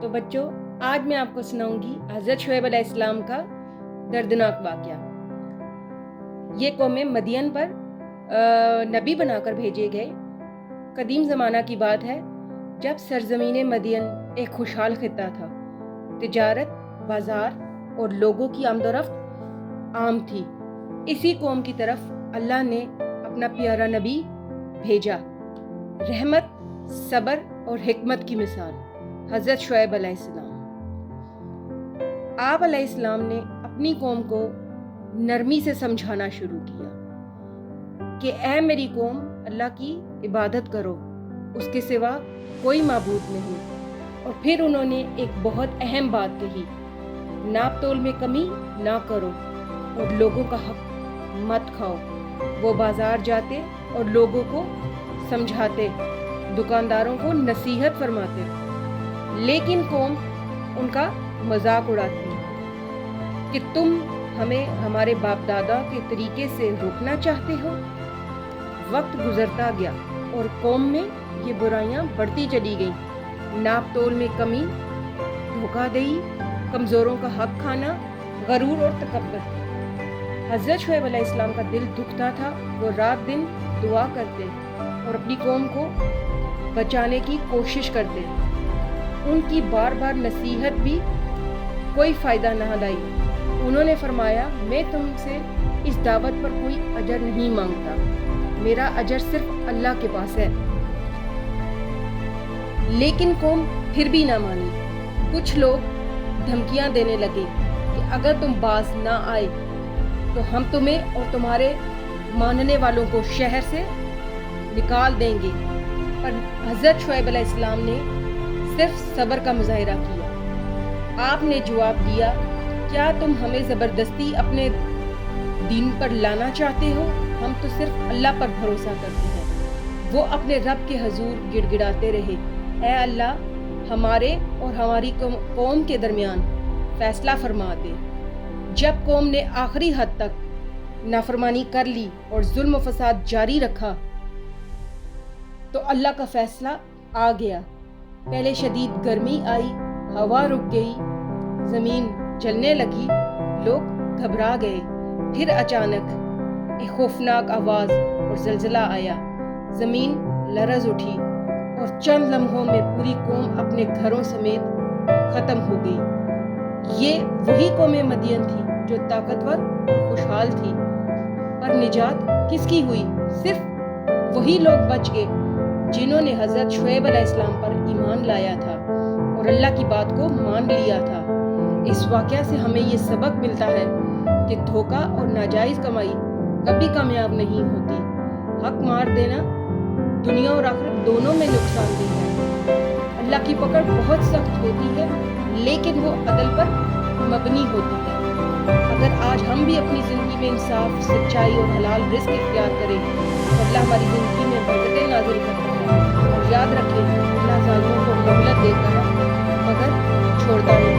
تو بچوں آج میں آپ کو سناؤں گی حضرت شعیب علیہ السلام کا دردناک واقعہ۔ یہ قوم مدین پر نبی بنا کر بھیجے گئے۔ قدیم زمانہ کی بات ہے جب سرزمین مدین ایک خوشحال خطہ تھا۔ تجارت، بازار اور لوگوں کی آمد و رفت عام تھی۔ اسی قوم کی طرف اللہ نے اپنا پیارا نبی بھیجا، رحمت، صبر اور حکمت کی مثال، حضرت شعیب علیہ السلام۔ آپ علیہ السلام نے اپنی قوم کو نرمی سے سمجھانا شروع کیا کہ اے میری قوم، اللہ کی عبادت کرو، اس کے سوا کوئی معبود نہیں۔ اور پھر انہوں نے ایک بہت اہم بات کہی، ناپ تول میں کمی نہ کرو اور لوگوں کا حق مت کھاؤ۔ وہ بازار جاتے اور لوگوں کو سمجھاتے، دکانداروں کو نصیحت فرماتے، لیکن قوم ان کا مذاق اڑاتی کہ تم ہمیں ہمارے باپ دادا کے طریقے سے روکنا چاہتے ہو۔ وقت گزرتا گیا اور قوم میں یہ برائیاں بڑھتی چلی گئیں، ناپ تول میں کمی، دھوکہ دہی، کمزوروں کا حق کھانا، غرور اور تکبر۔ حضرت شعیب علیہ السلام کا دل دکھتا تھا۔ وہ رات دن دعا کرتے اور اپنی قوم کو بچانے کی کوشش کرتے۔ ان کی بار بار نصیحت بھی کوئی فائدہ نہ لائی۔ انہوں نے فرمایا، میں تم سے اس دعوت پر کوئی اجر نہیں مانگتا، میرا اجر صرف اللہ کے پاس ہے۔ لیکن قوم پھر بھی نہ مانی۔ کچھ لوگ دھمکیاں دینے لگے کہ اگر تم باز نہ آئے تو ہم تمہیں اور تمہارے ماننے والوں کو شہر سے نکال دیں گے۔ پر حضرت شعیب علیہ السلام نے صرف صبر کا مظاہرہ کیا۔ آپ نے جواب دیا، کیا تم ہمیں زبردستی اپنے دین پر لانا چاہتے ہو؟ ہم تو صرف اللہ پر بھروسہ کرتے ہیں۔ وہ اپنے رب کے حضور گڑ گڑاتے رہے، اے اللہ، ہمارے اور ہماری قوم کے درمیان فیصلہ فرما دے۔ جب قوم نے آخری حد تک نافرمانی کر لی اور ظلم و فساد جاری رکھا تو اللہ کا فیصلہ آ گیا۔ پہلے شدید گرمی آئی، ہوا رک گئی، زمین جلنے لگی، لوگ گھبرا گئے۔ پھر اچانک ایک خوفناک آواز اور زلزلہ آیا، زمین لرز اٹھی اور چند لمحوں میں پوری قوم اپنے گھروں سمیت ختم ہو گئی۔ یہ وہی قوم مدین تھی جو طاقتور اور خوشحال تھی، پر نجات کس کی ہوئی؟ صرف وہی لوگ بچ گئے جنہوں نے حضرت شعیب علیہ السلام پر ایمان لایا تھا اور اللہ کی بات کو مان لیا تھا۔ اس واقعہ سے ہمیں یہ سبق ملتا ہے کہ دھوکہ اور ناجائز کمائی کبھی کامیاب نہیں ہوتی۔ حق مار دینا دنیا اور آخرت دونوں میں نقصان دہ ہے۔ اللہ کی پکڑ بہت سخت ہوتی ہے، لیکن وہ عدل پر مبنی ہوتی ہے۔ اگر آج ہم بھی اپنی زندگی میں انصاف، سچائی اور حلال رزق اختیار کریں تو اللہ ہماری زندگی میں برکتیں نازل کرتا ہے۔ اور یاد رکھیں، اللہ ظالموں کو مہلت دیتا ہے مگر چھوڑتا نہیں۔